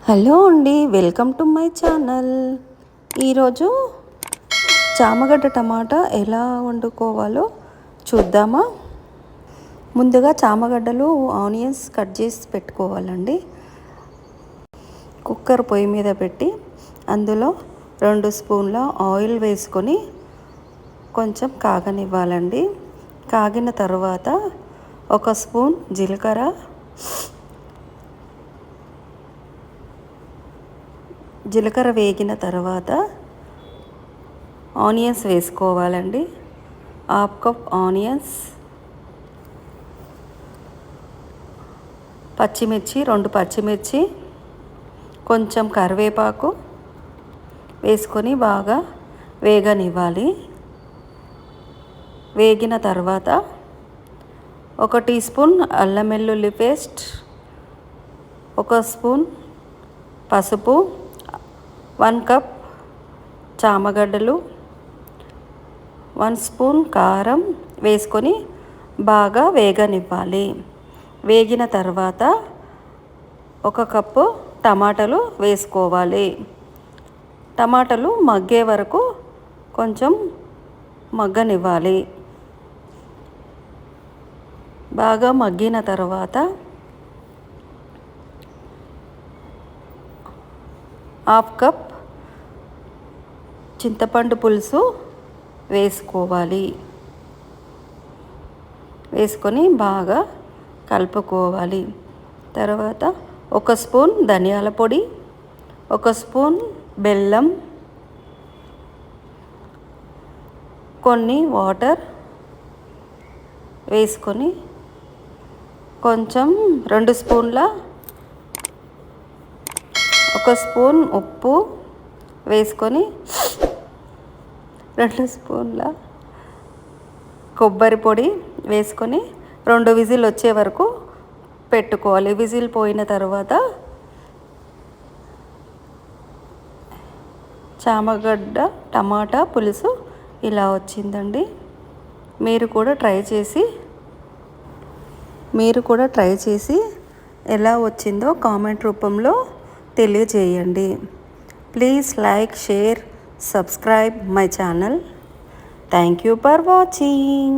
Hello అండి, welcome to my channel. ఈరోజు చామగడ్డ టమాటా ఎలా వండుకోవాలో చూద్దామా. ముందుగా చామగడ్డలు ఆనియన్స్ కట్ చేసి పెట్టుకోవాలండి. కుక్కర్ పొయ్యి మీద పెట్టి అందులో 2 స్పూన్ల ఆయిల్ వేసుకొని కొంచెం కాగనివ్వాలండి. కాగిన తర్వాత 1 స్పూన్ జీలకర్ర వేగిన తర్వాత ఆనియన్స్ వేసుకోవాలండి. 1/2 కప్ ఆనియన్స్, పచ్చిమిర్చి 2 పచ్చిమిర్చి, కొంచెం కరివేపాకు వేసుకొని బాగా వేగనివ్వాలి. వేగిన తర్వాత 1 టీ స్పూన్ అల్లం వెల్లుల్లి పేస్ట్, 1 స్పూన్ పసుపు, 1 కప్ చామగడ్డలు, 1 స్పూన్ కారం వేసుకొని బాగా వేగనివ్వాలి. వేగిన తర్వాత 1 కప్పు టమాటాలు వేసుకోవాలి. టమాటాలు మగ్గే వరకు కొంచెం మగ్గనివ్వాలి. బాగా మగ్గిన తర్వాత 1/2 కప్ చింతపండు పులుసు వేసుకోవాలి. వేసుకొని బాగా కలుపుకోవాలి. తర్వాత 1 స్పూన్ ధనియాల పొడి, 1 స్పూన్ బెల్లం, కొన్ని వాటర్ వేసుకొని కొంచెం 2 స్పూన్ల 1 స్పూన్ ఉప్పు వేసుకొని 2 స్పూన్ల కొబ్బరి పొడి వేసుకొని 2 విజిల్ వచ్చే వరకు పెట్టుకోవాలి. విజిల్ పోయిన తర్వాత చామగడ్డ టమాటా పులుసు ఇలా వచ్చిందండి. మీరు కూడా ట్రై చేసి ఎలా వచ్చిందో కామెంట్ రూపంలో తెలియజేయండి. Please like, share, subscribe my channel. Thank you for watching.